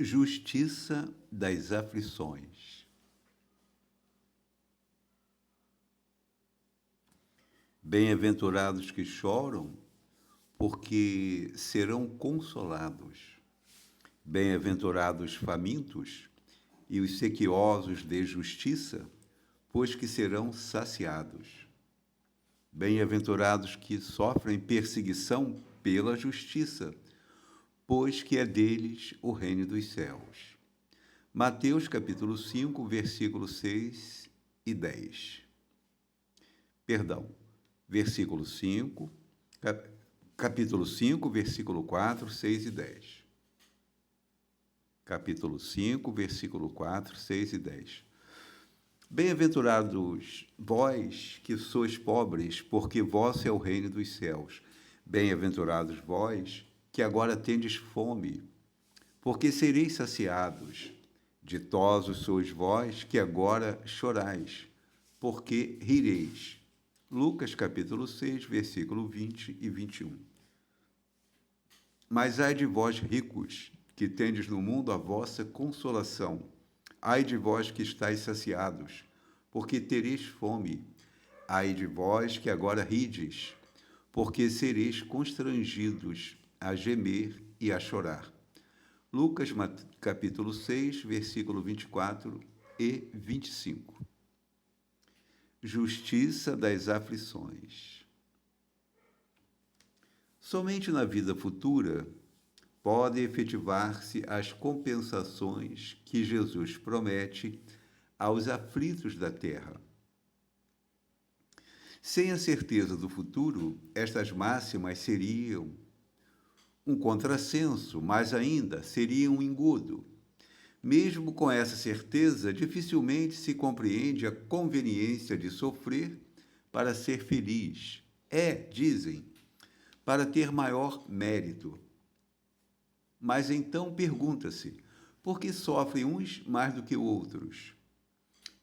Justiça das aflições. Bem-aventurados que choram, porque serão consolados. Bem-aventurados famintos e os sequiosos de justiça, pois que serão saciados. Bem-aventurados que sofrem perseguição pela justiça, pois que é deles o reino dos céus. Mateus capítulo 5, versículos 6 e 10. Versículo 5, capítulo 5, versículo 4, 6 e 10. Capítulo 5, versículo 4, 6 e 10. Bem-aventurados vós que sois pobres, porque vosso é o reino dos céus. Bem-aventurados vós que agora tendes fome, porque sereis saciados. Ditosos sois vós que agora chorais, porque rireis. Lucas capítulo 6, versículo 20 e 21. Mas ai de vós ricos, que tendes no mundo a vossa consolação. Ai de vós que estáis saciados, porque tereis fome. Ai de vós que agora rides, porque sereis constrangidos a gemer e a chorar. Lucas capítulo 6, versículo 24 e 25. Justiça das aflições. Somente na vida futura podem efetivar-se as compensações que Jesus promete aos aflitos da terra. Sem a certeza do futuro, estas máximas seriam um contrassenso, mas ainda seriam um engodo. Mesmo com essa certeza, dificilmente se compreende a conveniência de sofrer para ser feliz. Dizem, para ter maior mérito. Mas então pergunta-se, por que sofrem uns mais do que outros?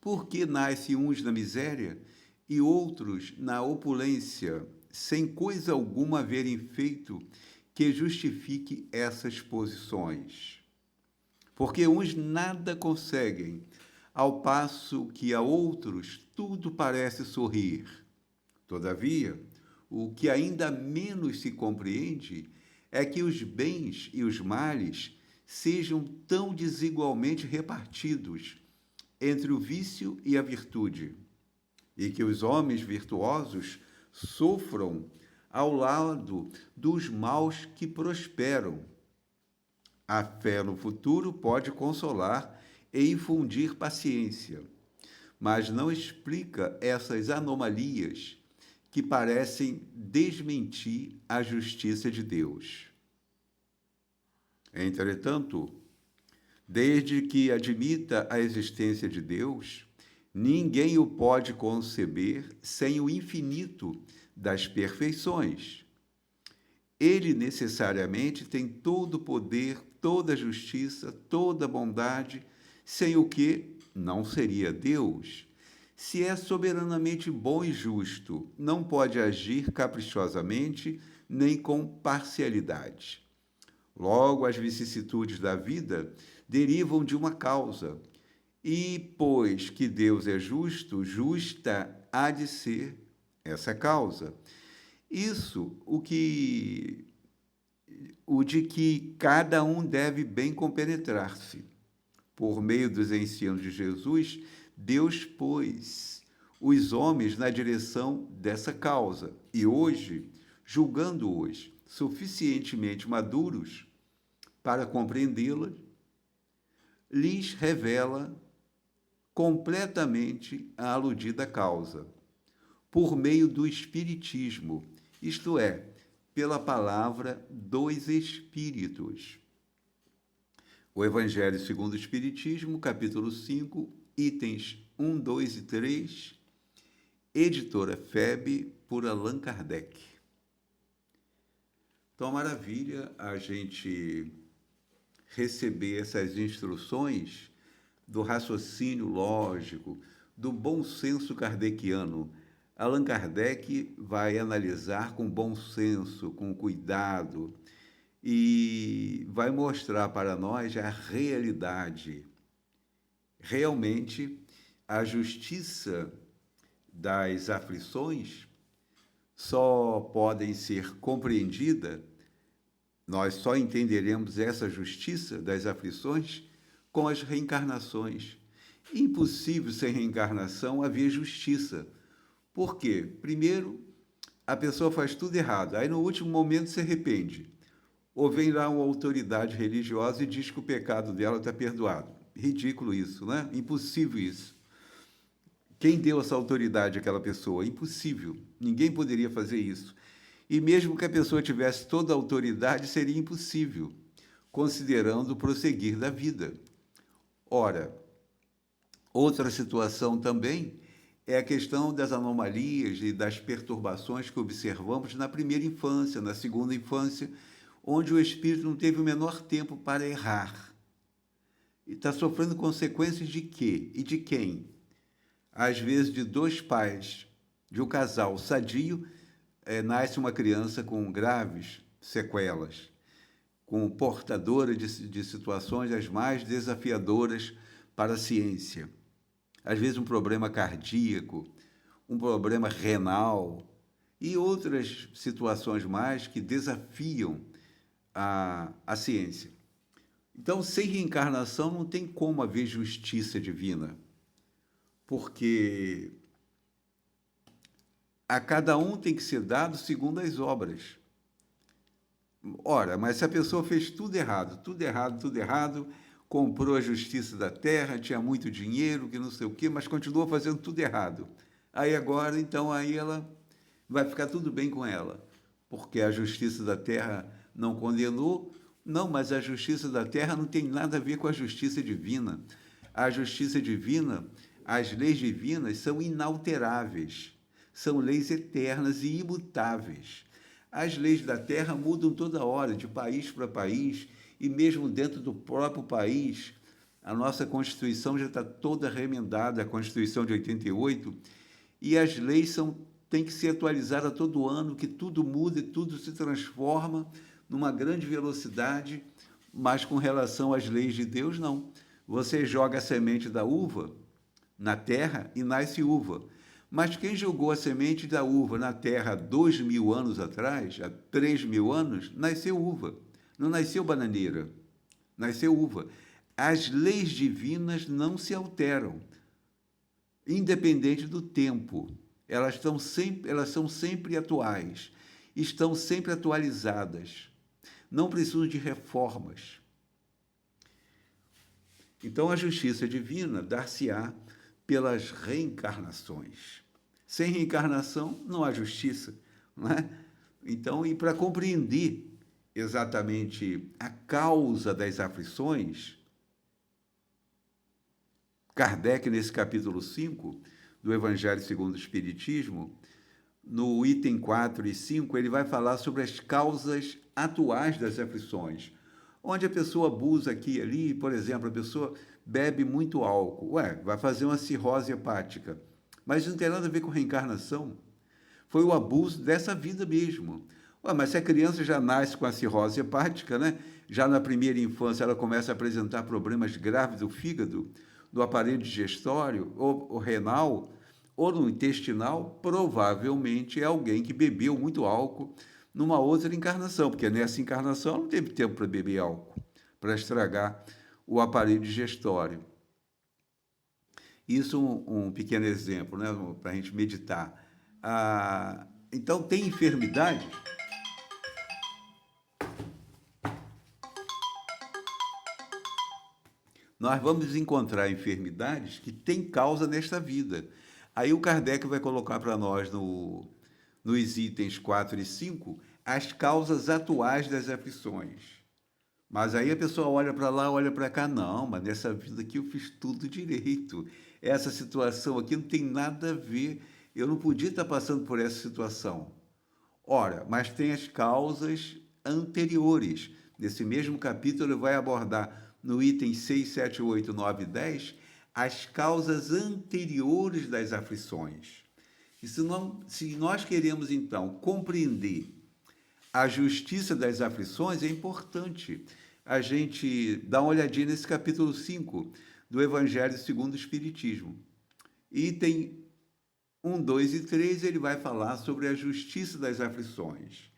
Por que nascem uns na miséria e outros na opulência, sem coisa alguma haverem feito que justifique essas posições? Porque uns nada conseguem, ao passo que a outros tudo parece sorrir. Todavia, o que ainda menos se compreende é que os bens e os males sejam tão desigualmente repartidos entre o vício e a virtude, e que os homens virtuosos sofram ao lado dos maus que prosperam. A fé no futuro pode consolar e infundir paciência, mas não explica essas anomalias que parecem desmentir a justiça de Deus. Entretanto, desde que admita a existência de Deus, ninguém o pode conceber sem o infinito das perfeições. Ele necessariamente tem todo o poder, toda a justiça, toda a bondade, sem o que não seria Deus. Se é soberanamente bom e justo, não pode agir caprichosamente nem com parcialidade. Logo, as vicissitudes da vida derivam de uma causa, e, pois que Deus é justo, justa há de ser essa causa. Isso, o de que cada um deve bem compenetrar-se. Por meio dos ensinos de Jesus, Deus pôs os homens na direção dessa causa. E hoje, julgando-os suficientemente maduros para compreendê-la, lhes revela completamente a aludida causa, por meio do Espiritismo, isto é, pela palavra dos Espíritos. O Evangelho segundo o Espiritismo, capítulo 5, itens 1, 2 e 3, editora FEB, por Allan Kardec. Então, maravilha a gente receber essas instruções do raciocínio lógico, do bom senso kardeciano. Allan Kardec vai analisar com bom senso, com cuidado, e vai mostrar para nós a realidade. Realmente, a justiça das aflições só podem ser compreendidas, nós só entenderemos essa justiça das aflições com as reencarnações. Impossível sem reencarnação haver justiça. Por quê? Primeiro, a pessoa faz tudo errado, aí no último momento se arrepende. Ou vem lá uma autoridade religiosa e diz que o pecado dela está perdoado. Ridículo isso, né? Impossível isso. Quem deu essa autoridade àquela pessoa? Impossível. Ninguém poderia fazer isso. E mesmo que a pessoa tivesse toda a autoridade, seria impossível, considerando o prosseguir da vida. Ora, outra situação também é a questão das anomalias e das perturbações que observamos na primeira infância, na segunda infância, onde o espírito não teve o menor tempo para errar. E está sofrendo consequências de quê? E de quem? Às vezes, de dois pais, de um casal sadio, nasce uma criança com graves sequelas, com portadora de situações as mais desafiadoras para a ciência. Às vezes, um problema cardíaco, um problema renal e outras situações mais que desafiam a ciência. Então, sem reencarnação, não tem como haver justiça divina, porque a cada um tem que ser dado segundo as obras. Ora, mas se a pessoa fez tudo errado, tudo errado, tudo errado, comprou a justiça da terra, tinha muito dinheiro, que não sei o quê, mas continuou fazendo tudo errado. Aí agora, então, aí ela vai ficar tudo bem com ela, porque a justiça da terra não condenou. Não, mas a justiça da terra não tem nada a ver com a justiça divina. A justiça divina, as leis divinas são inalteráveis, são leis eternas e imutáveis. As leis da terra mudam toda hora, de país para país, e mesmo dentro do próprio país, a nossa Constituição já está toda remendada, a Constituição de 88, e as leis têm que ser atualizadas todo ano, que tudo muda e tudo se transforma numa grande velocidade, mas com relação às leis de Deus, não. Você joga a semente da uva na terra e nasce uva. Mas quem jogou a semente da uva na terra há 2.000 anos atrás, há 3.000 anos, nasceu uva. Não nasceu bananeira, nasceu uva. As leis divinas não se alteram, independente do tempo. Elas são sempre atuais, estão sempre atualizadas. Não precisam de reformas. Então, a justiça divina dar-se-á pelas reencarnações. Sem reencarnação, não há justiça, não é? Então, e para compreender exatamente a causa das aflições, Kardec, nesse capítulo 5 do Evangelho segundo o Espiritismo, no item 4 e 5, ele vai falar sobre as causas atuais das aflições, onde a pessoa abusa aqui e ali, por exemplo, a pessoa bebe muito álcool, vai fazer uma cirrose hepática, mas não tem nada a ver com reencarnação, foi o abuso dessa vida mesmo. Mas se a criança já nasce com a cirrose hepática, né? Já na primeira infância ela começa a apresentar problemas graves do fígado, do aparelho digestório, ou renal, ou no intestinal, provavelmente é alguém que bebeu muito álcool numa outra encarnação, porque nessa encarnação não teve tempo para beber álcool, para estragar o aparelho digestório. Isso um pequeno exemplo, né, para a gente meditar. Então, tem enfermidade. Nós vamos encontrar enfermidades que têm causa nesta vida. Aí o Kardec vai colocar para nós, nos itens 4 e 5, as causas atuais das aflições. Mas aí a pessoa olha para lá, olha para cá, não, mas nessa vida aqui eu fiz tudo direito. Essa situação aqui não tem nada a ver, eu não podia estar passando por essa situação. Ora, mas tem as causas anteriores. Nesse mesmo capítulo ele vai abordar no item 6, 7, 8, 9 e 10 as causas anteriores das aflições. E se nós queremos, então, compreender a justiça das aflições, é importante a gente dar uma olhadinha nesse capítulo 5 do Evangelho segundo o Espiritismo. Item 1, 2 e 3, ele vai falar sobre a justiça das aflições.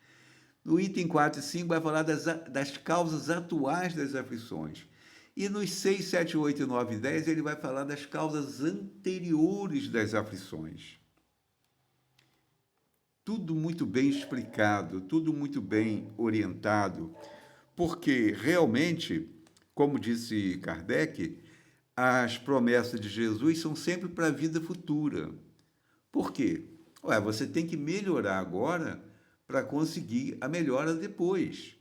No item 4 e 5, vai falar das causas atuais das aflições. E nos 6, 7, 8, 9 e 10, ele vai falar das causas anteriores das aflições. Tudo muito bem explicado, tudo muito bem orientado, porque realmente, como disse Kardec, as promessas de Jesus são sempre para a vida futura. Por quê? Ué, você tem que melhorar agora para conseguir a melhora depois.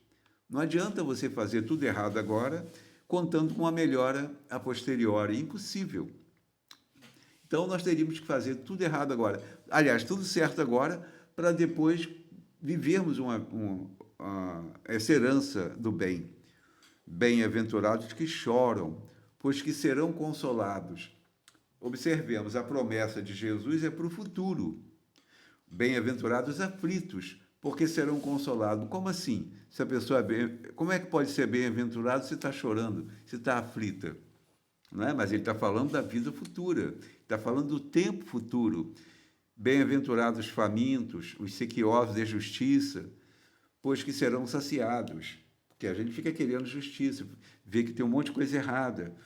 Não adianta você fazer tudo errado agora, contando com a melhora a posteriori. Impossível. Então, nós teríamos que fazer tudo errado agora. Aliás, tudo certo agora, para depois vivermos essa herança do bem. Bem-aventurados que choram, pois que serão consolados. Observemos, a promessa de Jesus é para o futuro. Bem-aventurados aflitos, porque serão consolados. Como assim? Se a pessoa como é que pode ser bem-aventurado se está chorando, se está aflita? Não é? Mas ele está falando da vida futura, está falando do tempo futuro. Bem-aventurados famintos, os sequiosos de justiça, pois que serão saciados. Porque a gente fica querendo justiça, vê que tem um monte de coisa errada.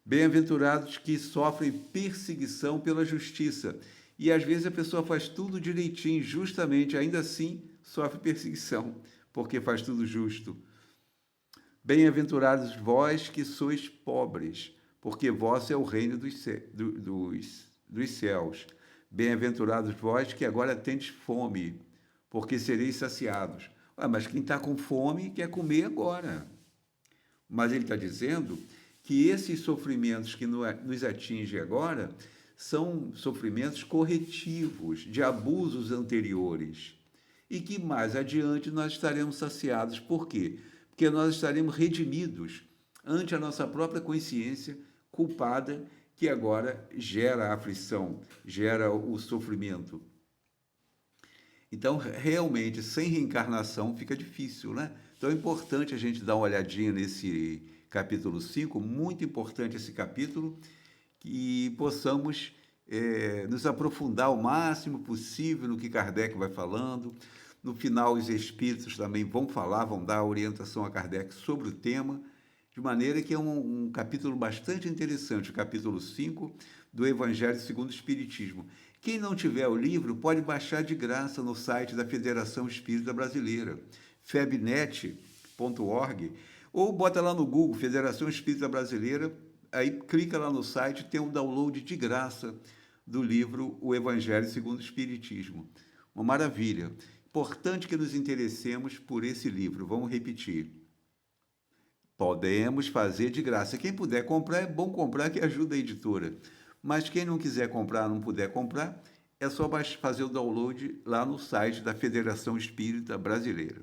Bem-aventurados que sofrem perseguição pela justiça. E às vezes a pessoa faz tudo direitinho, justamente, ainda assim sofre perseguição, porque faz tudo justo. Bem-aventurados vós que sois pobres, porque vosso é o reino dos céus. Bem-aventurados vós que agora tendes fome, porque sereis saciados. Mas quem está com fome quer comer agora. Mas ele está dizendo que esses sofrimentos que nos atingem agora são sofrimentos corretivos de abusos anteriores e que mais adiante nós estaremos saciados. Por quê? Porque nós estaremos redimidos ante a nossa própria consciência culpada que agora gera a aflição, gera o sofrimento. Então, realmente, sem reencarnação fica difícil, né? Então, é importante a gente dar uma olhadinha nesse capítulo 5, muito importante esse capítulo, e possamos nos aprofundar o máximo possível no que Kardec vai falando. No final, os espíritos também vão falar, vão dar orientação a Kardec sobre o tema, de maneira que é um capítulo bastante interessante, o capítulo 5 do Evangelho segundo o Espiritismo. Quem não tiver o livro pode baixar de graça no site da Federação Espírita Brasileira, febnet.org, ou bota lá no Google, Federação Espírita Brasileira, aí clica lá no site, tem um download de graça do livro O Evangelho segundo o Espiritismo. Uma maravilha. Importante que nos interessemos por esse livro. Vamos repetir. Podemos fazer de graça. Quem puder comprar, é bom comprar, que ajuda a editora. Mas quem não quiser comprar, não puder comprar, é só fazer o download lá no site da Federação Espírita Brasileira.